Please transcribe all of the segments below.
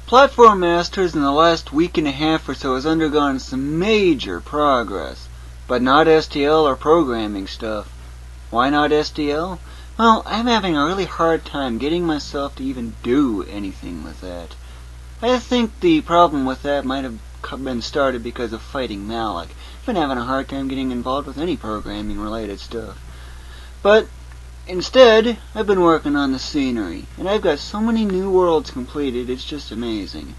Platform Masters in the last week and a half or so has undergone some major progress, but not STL or programming stuff. Why not STL? Well, I'm having a really hard time getting myself to even do anything with that. I think the problem with that might have been started because of fighting malloc. I've been having a hard time getting involved with any programming related stuff. But instead, I've been working on the scenery, and I've got so many new worlds completed, it's just amazing. You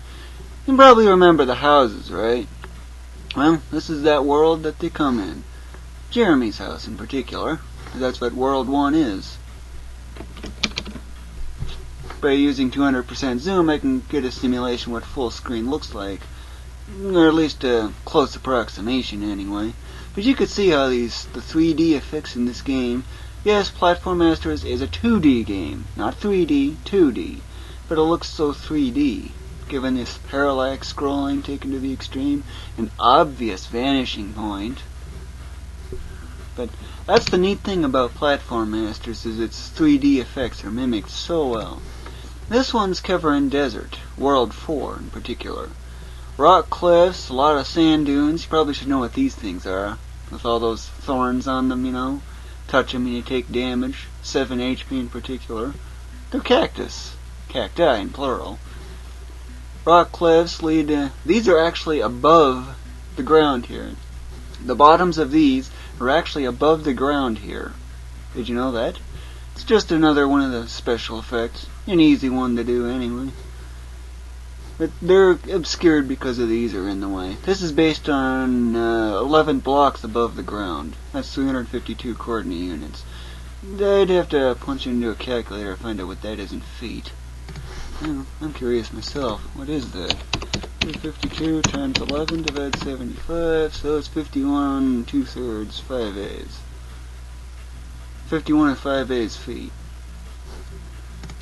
can probably remember the houses, right? Well, this is that world that they come in. Jeremy's house in particular, because that's what World 1 is. By using 200% zoom, I can get a simulation what full screen looks like, or at least a close approximation anyway. But you could see how the 3D effects in this game. Yes, Platform Masters is a 2D game, not 3D, 2D, but it looks so 3D, given this parallax scrolling taken to the extreme, an obvious vanishing point. But that's the neat thing about Platform Masters, is its 3D effects are mimicked so well. This one's Keveran Desert, World 4 in particular. Rock cliffs, a lot of sand dunes. You probably should know what these things are, with all those thorns on them, you know. Touch them and you take damage. 7 HP in particular. They're cactus. Cacti in plural. Rock cliffs lead these are actually above the ground here. The bottoms of these are actually above the ground here. Did you know that? It's just another one of the special effects. An easy one to do anyway. But they're obscured because of these are in the way. This is based on 11 blocks above the ground. That's 352 coordinate units. I'd have to punch into a calculator to find out what that is in feet. Well, I'm curious myself. What is that? 352 times 11 divided 75, so it's 51 2/3 5/8. 51 and 5/8 feet.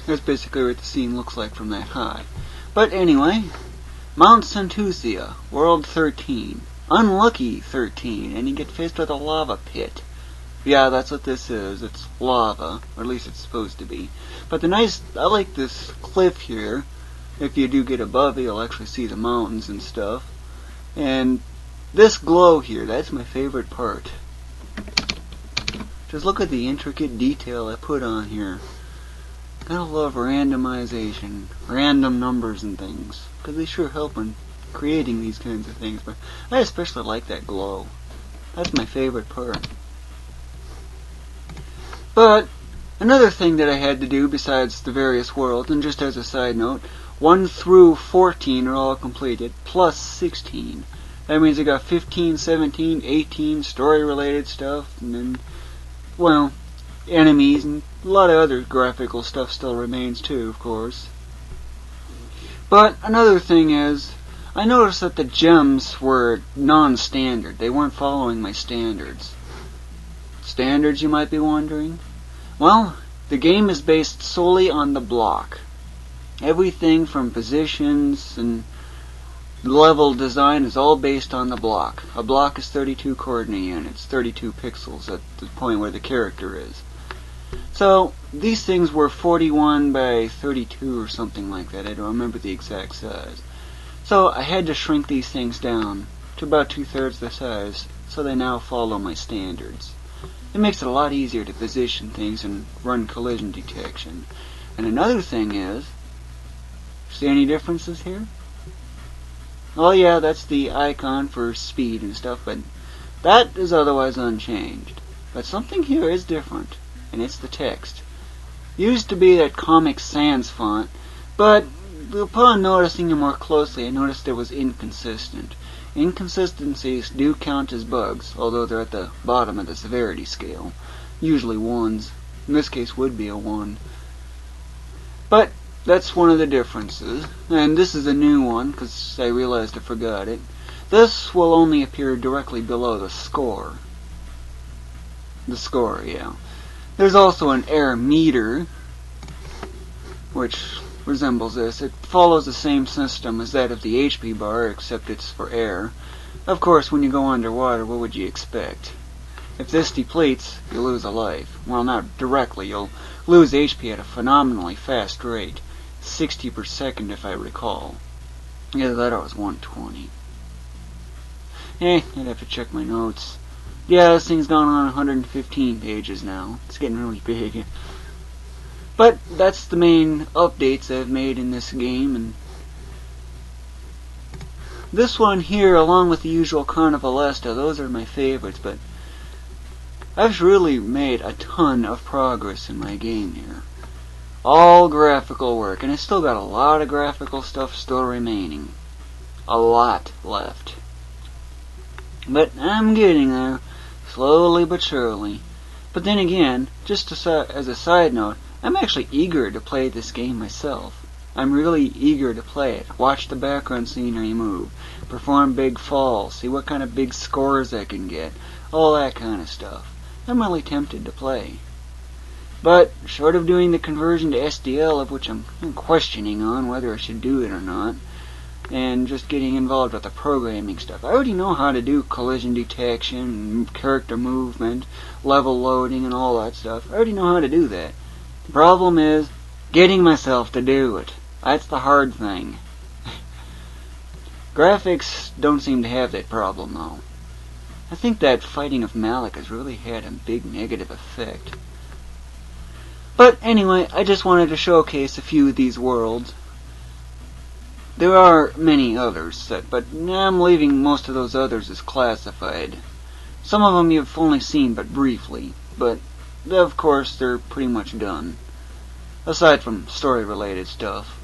That's basically what the scene looks like from that high. But anyway, Mount Sentusia, World 13. Unlucky 13, and you get faced with a lava pit. Yeah, that's what this is. It's lava, or at least it's supposed to be. But I like this cliff here. If you do get above it, you'll actually see the mountains and stuff. And this glow here, that's my favorite part. Just look at the intricate detail I put on here. Gotta love randomization, random numbers and things, because they sure help in creating these kinds of things. But I especially like that glow. That's my favorite part. But another thing that I had to do besides the various worlds, and just as a side note, 1 through 14 are all completed, plus 16. That means I got 15, 17, 18 story-related stuff, and then, well, enemies, and a lot of other graphical stuff still remains too, of course. But another thing is, I noticed that the gems were non-standard. They weren't following my standards. Standards, you might be wondering? Well, the game is based solely on the block. Everything from positions and level design is all based on the block. A block is 32 coordinate units, 32 pixels at the point where the character is. So, these things were 41 by 32 or something like that. I don't remember the exact size. So, I had to shrink these things down to about 2/3 the size, so they now follow my standards. It makes it a lot easier to position things and run collision detection. And another thing is, see any differences here? Oh yeah, that's the icon for speed and stuff, but that is otherwise unchanged. But something here is different, and it's the text. It used to be that Comic Sans font, but upon noticing it more closely, I noticed it was inconsistent. Inconsistencies do count as bugs, although they're at the bottom of the severity scale. Usually 1s. In this case would be a 1. But that's one of the differences. And this is a new one, because I realized I forgot it. This will only appear directly below the score. The score, yeah. There's also an air meter, which resembles this. It follows the same system as that of the HP bar, except it's for air. Of course, when you go underwater, what would you expect? If this depletes, you lose a life. Well, not directly. You'll lose HP at a phenomenally fast rate. 60 per second, if I recall. Either that or it was 120. I'd have to check my notes. Yeah, this thing's gone on 115 pages now. It's getting really big. But that's the main updates I've made in this game, and this one here, along with the usual Carnivalesta, those are my favorites, but I've really made a ton of progress in my game here. All graphical work, and I still got a lot of graphical stuff still remaining. A lot left. But I'm getting there, slowly but surely. But then again, just as a side note, I'm actually eager to play this game myself. I'm really eager to play it. Watch the background scenery move, perform big falls, see what kind of big scores I can get, all that kind of stuff. I'm really tempted to play. But, short of doing the conversion to SDL, of which I'm questioning on whether I should do it or not, and just getting involved with the programming stuff. I already know how to do collision detection, character movement, level loading, and all that stuff. I already know how to do that. The problem is getting myself to do it. That's the hard thing. Graphics don't seem to have that problem, though. I think that fighting of Malloc has really had a big negative effect. But anyway, I just wanted to showcase a few of these worlds. There are many others, but I'm leaving most of those others as classified. Some of them you've only seen but briefly, but of course they're pretty much done. Aside from story-related stuff.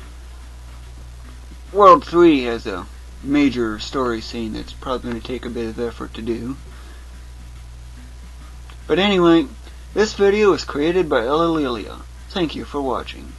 World 3 has a major story scene that's probably going to take a bit of effort to do. But anyway, this video was created by Ulillillia. Thank you for watching.